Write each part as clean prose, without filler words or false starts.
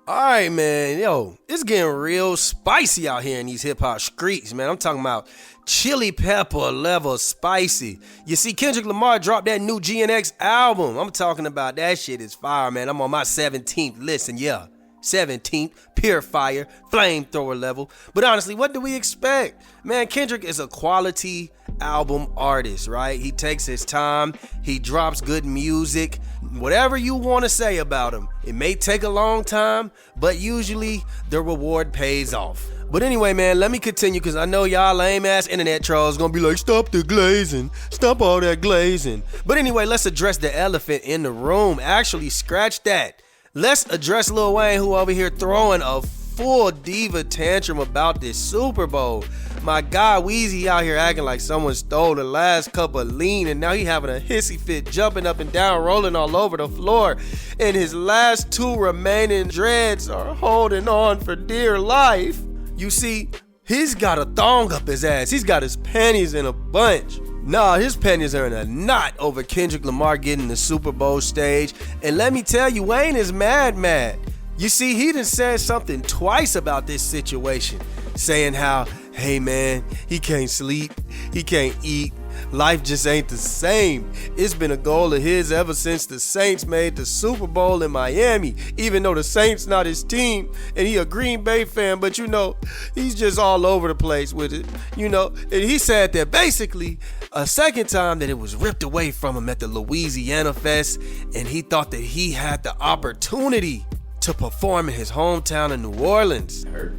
All right, man. Yo, it's getting real spicy out here in these hip-hop streets, man. I'm talking about chili pepper level spicy. You see, Kendrick Lamar dropped that new GNX album. I'm talking about that shit is fire, man. I'm on my 17th listen, yeah. 17th, pure fire, flamethrower level. But honestly, what do we expect? Man, Kendrick is a quality album artist, right? He takes his time, he drops good music. Whatever you want to say about him, it may take a long time, but usually the reward pays off. But anyway, man, let me continue because I know y'all lame-ass internet trolls gonna be like, stop the glazing, stop all that glazing. But anyway, let's address the elephant in the room. Actually, scratch that. Let's address Lil Wayne, who over here throwing a full diva tantrum about this Super Bowl. My guy Weezy out here acting like someone stole the last cup of lean, and now he having a hissy fit, jumping up and down, rolling all over the floor. And his last two remaining dreads are holding on for dear life. You see, he's got a thong up his ass. He's got his panties in a bunch. Nah, his panties are in a knot over Kendrick Lamar getting the Super Bowl stage. And let me tell you, Wayne is mad. You see, he done said something twice about this situation, saying how, hey man, he can't sleep, he can't eat, life just ain't the same. It's been a goal of his ever since the Saints made the Super Bowl in Miami, even though the Saints not his team, and he a Green Bay fan, but you know, he's just all over the place with it, you know. And he said that basically a second time that it was ripped away from him at the Louisiana Fest, and he thought that he had the opportunity to perform in his hometown in New Orleans. Hurt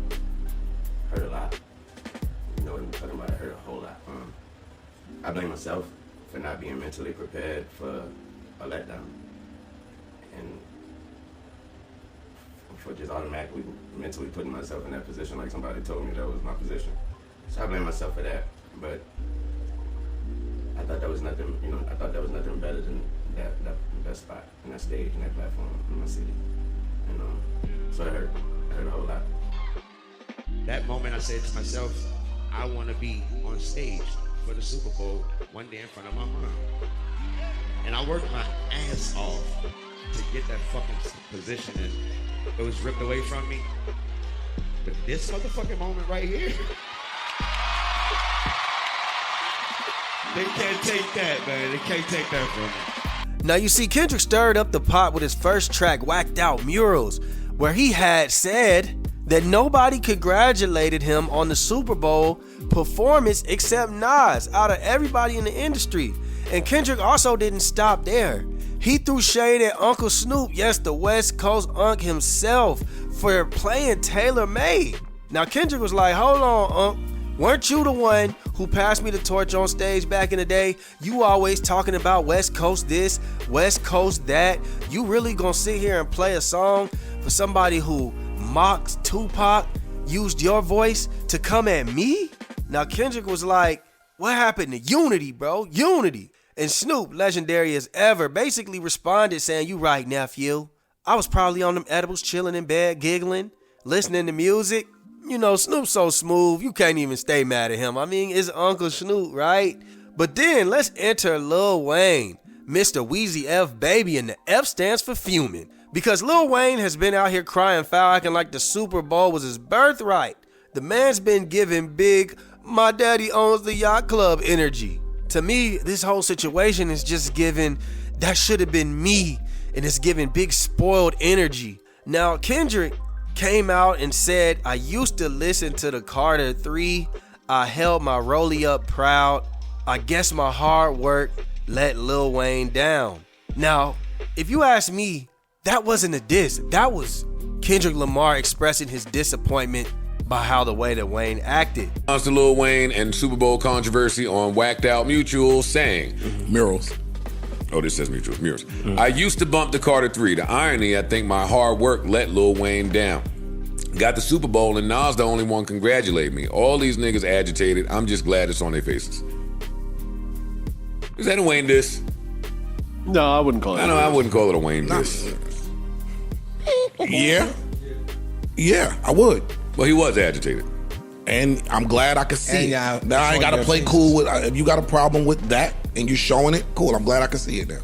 a lot. You know what I'm talking about? It hurt a whole lot. I blame myself for not being mentally prepared for a letdown, and for just automatically mentally putting myself in that position like somebody told me that was my position. So I blame myself for that. But I thought that was nothing. You know, I thought that was nothing better than that spot and that stage and that platform in my city. So it hurt a whole lot. That moment I said to myself, I want to be on stage for the Super Bowl one day in front of my mom. And I worked my ass off to get that fucking position, and it was ripped away from me. But this motherfucking moment right here, they can't take that, man. They can't take that from me. Now you see, Kendrick stirred up the pot with his first track, Whacked Out Murals, where he had said that nobody congratulated him on the Super Bowl performance except Nas out of everybody in the industry. And Kendrick also didn't stop there. He threw shade at Uncle Snoop, yes, the West Coast Unc himself, for playing Tailor Made. Now Kendrick was like, hold on, Unc. Weren't you the one who passed me the torch on stage back in the day? You always talking about West Coast this, West Coast that. You really gonna sit here and play a song for somebody who mocks Tupac, used your voice to come at me? Now Kendrick was like, what happened to unity, bro? Unity. And Snoop, legendary as ever, basically responded saying, you right, nephew. I was probably on them edibles, chilling in bed, giggling, listening to music. You know, Snoop's so smooth, you can't even stay mad at him. I mean, it's Uncle Snoop, right? But then let's enter Lil Wayne, Mr. Weezy F Baby, and the F stands for fuming. Because Lil Wayne has been out here crying foul, acting like the Super Bowl was his birthright. The man's been giving big, my daddy owns the yacht club energy. To me, this whole situation is just giving, that should have been me, and it's giving big spoiled energy. Now, Kendrick came out and said, I used to listen to the Carter 3. I held my rollie up proud. I guess my hard work let Lil Wayne down. Now, if you ask me, that wasn't a diss. That was Kendrick Lamar expressing his disappointment by how the way that Wayne acted. To Lil Wayne and Super Bowl controversy on Whacked Out Mutual saying, Murals. Oh, this says Mutual, Murals. I used to bump the Carter 3. The irony, I think my hard work let Lil Wayne down. Got the Super Bowl and Nas the only one congratulate me. All these niggas agitated. I'm just glad it's on their faces. Is that a Wayne diss? No, I wouldn't call it. I wouldn't call it a Wayne diss. Yeah, I would. Well, he was agitated. And I'm glad I could see it. Now I ain't got to play faces. cool with, if you got a problem with that and you're showing it, cool. I'm glad I can see it now.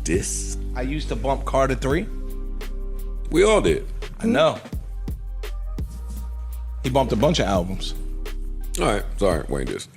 Diss? I used to bump Carter 3. We all did. I know. He bumped a bunch of albums. All right, sorry, Wayne this.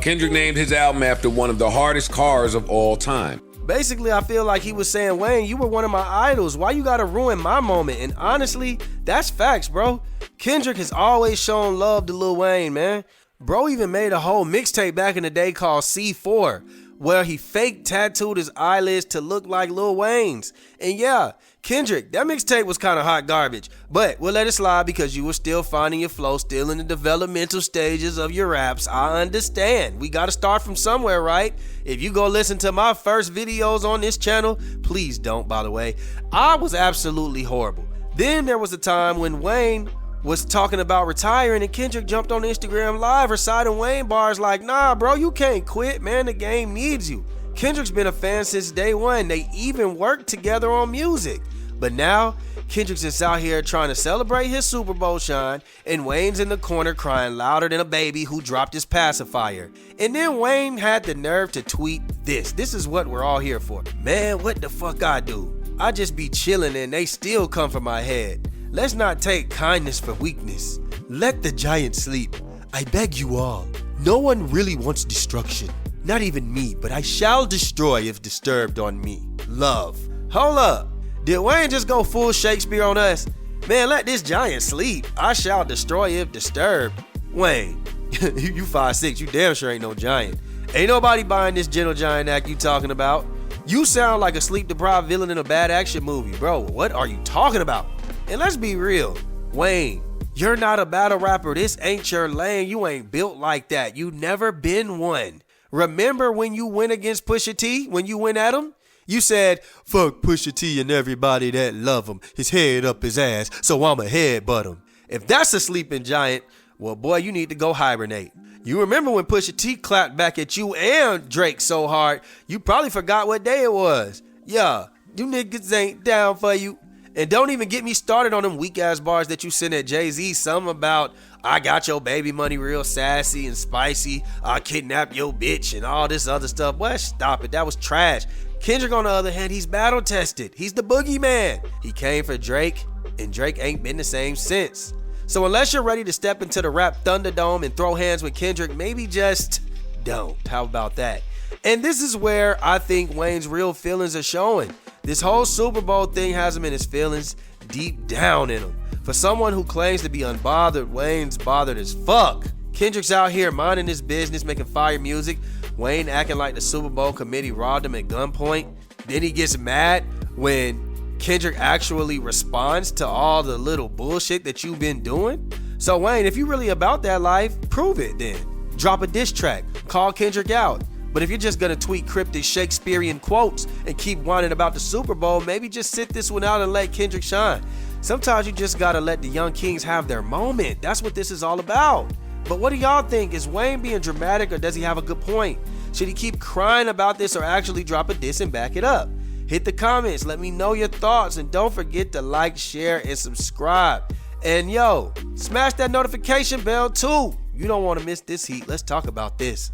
Kendrick named his album after one of the hardest cars of all time. Basically, I feel like he was saying, Wayne, you were one of my idols. Why you gotta ruin my moment? And honestly, that's facts, bro. Kendrick has always shown love to Lil Wayne, man. Bro even made a whole mixtape back in the day called C4, where he fake tattooed his eyelids to look like Lil Wayne's. And yeah, Kendrick, that mixtape was kind of hot garbage, but we'll let it slide because you were still finding your flow, still in the developmental stages of your raps. I understand. We got to start from somewhere, right? If you go listen to my first videos on this channel, please don't, by the way. I was absolutely horrible. Then there was a time when Wayne was talking about retiring and Kendrick jumped on Instagram Live reciting Wayne bars like, nah, bro, you can't quit, man. The game needs you. Kendrick's been a fan since day one. They even worked together on music. But now, Kendrick's just out here trying to celebrate his Super Bowl shine, and Wayne's in the corner crying louder than a baby who dropped his pacifier. And then Wayne had the nerve to tweet this. This is what we're all here for. Man, what the fuck I do? I just be chilling and they still come for my head. Let's not take kindness for weakness. Let the giant sleep. I beg you all. No one really wants destruction. Not even me, but I shall destroy if disturbed on me. Love. Hold up. Did Wayne just go full Shakespeare on us? Man, let this giant sleep. I shall destroy if disturbed. Wayne, you 5'6", you damn sure ain't no giant. Ain't nobody buying this gentle giant act you talking about. You sound like a sleep-deprived villain in a bad action movie. Bro, what are you talking about? And let's be real. Wayne, you're not a battle rapper. This ain't your lane. You ain't built like that. You never been one. Remember when you went against Pusha T, when you went at him? You said, fuck Pusha T and everybody that love him. His head up his ass, so I'ma headbutt him. If that's a sleeping giant, well, boy, you need to go hibernate. You remember when Pusha T clapped back at you and Drake so hard, you probably forgot what day it was. Yeah, you niggas ain't down for you. And don't even get me started on them weak-ass bars that you sent at Jay-Z. Some about, I got your baby money real sassy and spicy. I kidnapped your bitch and all this other stuff. Boy, stop it. That was trash. Kendrick, on the other hand, he's battle-tested. He's the boogeyman. He came for Drake, and Drake ain't been the same since. So unless you're ready to step into the rap Thunderdome and throw hands with Kendrick, maybe just don't. How about that? And this is where I think Wayne's real feelings are showing. This whole Super Bowl thing has him in his feelings deep down in him. For someone who claims to be unbothered, Wayne's bothered as fuck. Kendrick's out here minding his business, making fire music. Wayne acting like the Super Bowl committee robbed him at gunpoint. Then he gets mad when Kendrick actually responds to all the little bullshit that you've been doing. So Wayne, if you really about that life, prove it then. Drop a diss track, call Kendrick out. But if you're just gonna tweet cryptic Shakespearean quotes and keep whining about the Super Bowl, maybe just sit this one out and let Kendrick shine. Sometimes you just gotta let the young kings have their moment. That's what this is all about. But what do y'all think? Is Wayne being dramatic or does he have a good point? Should he keep crying about this or actually drop a diss and back it up? Hit the comments, let me know your thoughts, and don't forget to like, share, and subscribe. And yo, smash that notification bell too. You don't want to miss this heat. Let's talk about this.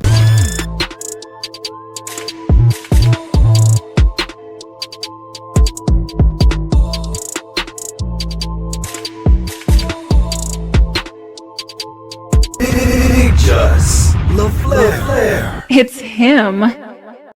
LaFlare. It's him.